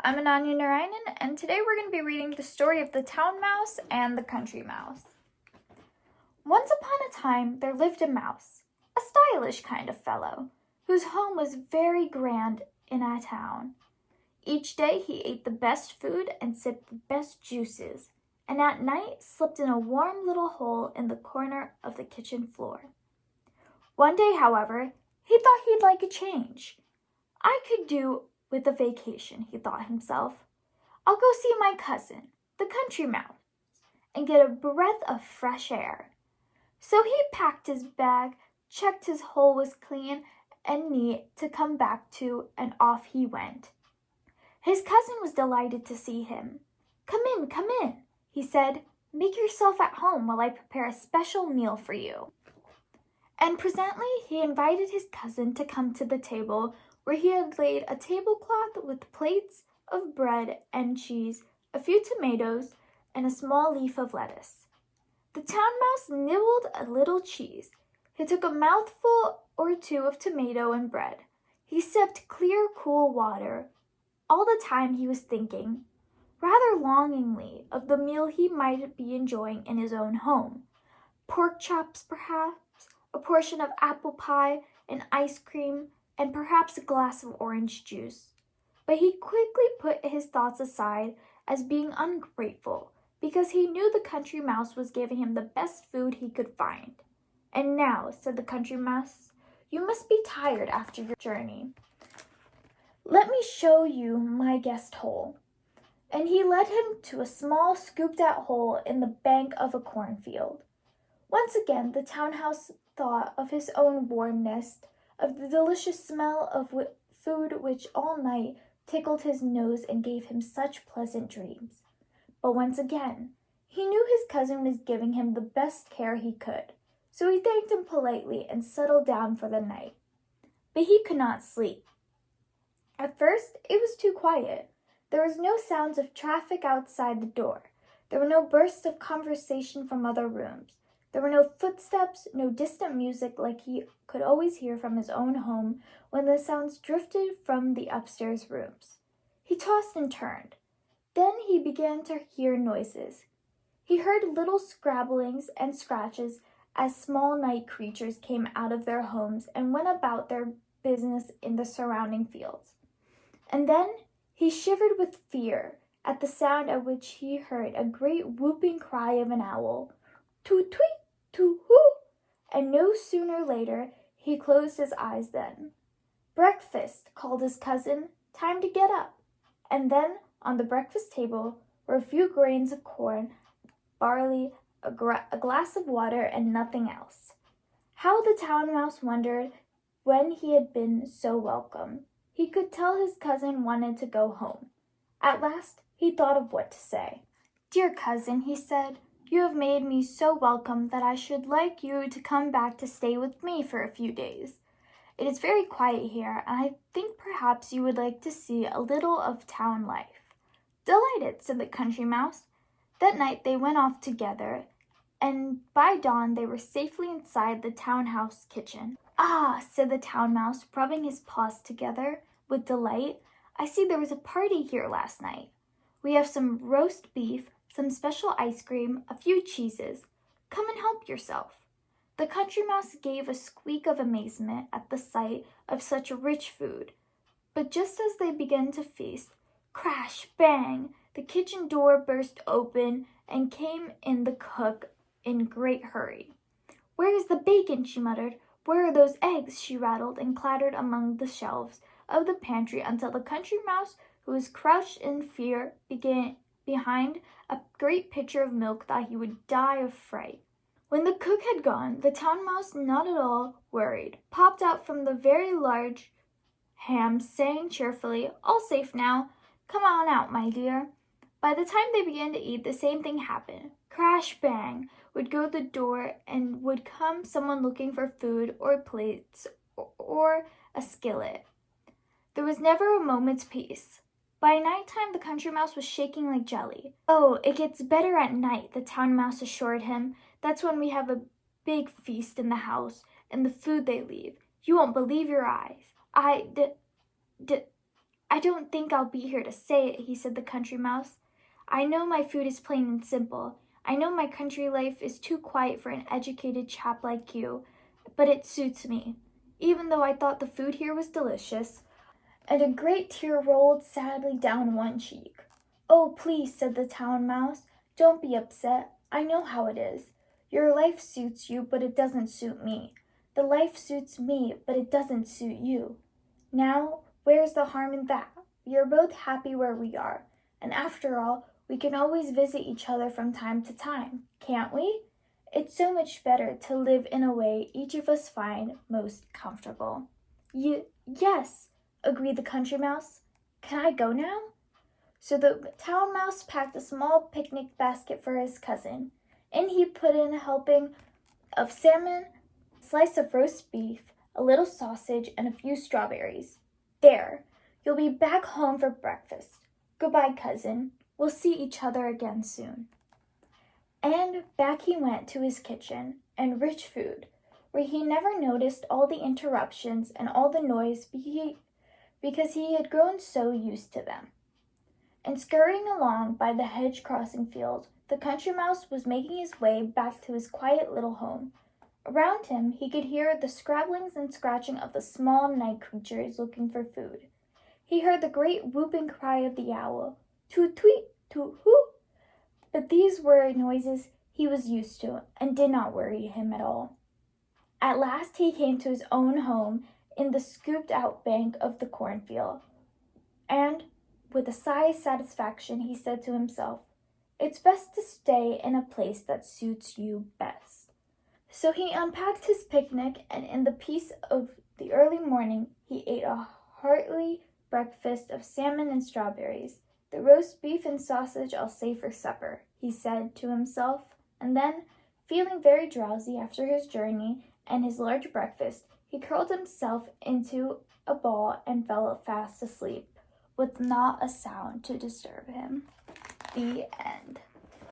I'm Ananya, and today we're going to be reading the story of the Town Mouse and the Country Mouse. Once upon a time, there lived a mouse, a stylish kind of fellow, whose home was very grand in a town. Each day he ate the best food and sipped the best juices, and at night slept in a warm little hole in the corner of the kitchen floor. One day, however, he thought he'd like a change. I could do with a vacation, he thought himself. I'll go see my cousin, the Country Mouse, and get a breath of fresh air. So he packed his bag, checked his hole was clean and neat to come back to, and off he went. His cousin was delighted to see him. Come in, he said. Make yourself at home while I prepare a special meal for you. And presently he invited his cousin to come to the table, where he had laid a tablecloth with plates of bread and cheese, a few tomatoes, and a small leaf of lettuce. The Town Mouse nibbled a little cheese. He took a mouthful or two of tomato and bread. He sipped clear, cool water. All the time he was thinking, rather longingly, of the meal he might be enjoying in his own home. Pork chops, perhaps, a portion of apple pie, and ice cream, and perhaps a glass of orange juice. But he quickly put his thoughts aside as being ungrateful, because he knew the Country Mouse was giving him the best food he could find. And now, said the Country Mouse, you must be tired after your journey. Let me show you my guest hole. And he led him to a small scooped-out hole in the bank of a cornfield. Once again, the town mouse thought of his own warm nest, of the delicious smell of food which all night tickled his nose and gave him such pleasant dreams. But once again, he knew his cousin was giving him the best care he could, so he thanked him politely and settled down for the night. But he could not sleep. At first, it was too quiet. There was no sounds of traffic outside the door. There were no bursts of conversation from other rooms. There were no footsteps, no distant music like he could always hear from his own home when the sounds drifted from the upstairs rooms. He tossed and turned. Then he began to hear noises. He heard little scrabblings and scratches as small night creatures came out of their homes and went about their business in the surrounding fields. And then he shivered with fear at the sound at which he heard a great whooping cry of an owl. Toot-tweet, toot-hoo! And no sooner later he closed his eyes than. Breakfast, called his cousin. Time to get up. And then on the breakfast table were a few grains of corn, barley, a glass of water, and nothing else. How the Town Mouse wondered when he had been so welcome. He could tell his cousin wanted to go home. At last he thought of what to say. Dear cousin, he said, you have made me so welcome that I should like you to come back to stay with me for a few days. It is very quiet here, and I think perhaps you would like to see a little of town life. Delighted, said the Country Mouse. That night they went off together, and by dawn they were safely inside the townhouse kitchen. Ah, said the Town Mouse, rubbing his paws together with delight, I see there was a party here last night. We have some roast beef, some special ice cream, a few cheeses. Come and help yourself. The Country Mouse gave a squeak of amazement at the sight of such rich food. But just as they began to feast, crash, bang, the kitchen door burst open and came in the cook in great hurry. Where is the bacon? She muttered. Where are those eggs? She rattled and clattered among the shelves of the pantry until the Country Mouse, who was crouched in fear behind a great pitcher of milk, thought he would die of fright. When the cook had gone, the Town Mouse, not at all worried, popped out from the very large ham, saying cheerfully, all safe now. Come on out, my dear. By the time they began to eat, the same thing happened. Crash, bang, would go the door, and would come someone looking for food or plates or a skillet. There was never a moment's peace. By nighttime, the Country Mouse was shaking like jelly. Oh, it gets better at night, the Town Mouse assured him. That's when we have a big feast in the house, and the food they leave. You won't believe your eyes. I don't think I'll be here to say it, he said the country mouse. I know my food is plain and simple. I know my country life is too quiet for an educated chap like you, but it suits me, even though I thought the food here was delicious. And a great tear rolled sadly down one cheek. Oh, please, said the town mouse, don't be upset. I know how it is. Your life suits you, but it doesn't suit me. The life suits me, but it doesn't suit you. Now, where's the harm in that? We are both happy where we are, and after all, we can always visit each other from time to time, can't we? It's so much better to live in a way each of us find most comfortable. Yes, agreed the country mouse. Can I go now? So the town mouse packed a small picnic basket for his cousin. In he put in a helping of salmon, a slice of roast beef, a little sausage, and a few strawberries. There, you'll be back home for breakfast. Goodbye, cousin. We'll see each other again soon. And back he went to his kitchen and rich food, where he never noticed all the interruptions and all the noise because he had grown so used to them. And scurrying along by the hedge crossing field, the country mouse was making his way back to his quiet little home. Around him, he could hear the scrabblings and scratching of the small night creatures looking for food. He heard the great whooping cry of the owl, toot-tweet, toot-hoo. But these were noises he was used to and did not worry him at all. At last he came to his own home in the scooped-out bank of the cornfield, and with a sigh of satisfaction, he said to himself, It's best to stay in a place that suits you best. So he unpacked his picnic, and in the peace of the early morning, he ate a hearty breakfast of salmon and strawberries. The roast beef and sausage I'll save for supper, he said to himself, and then, feeling very drowsy after his journey and his large breakfast, he curled himself into a ball and fell fast asleep, with not a sound to disturb him. The end.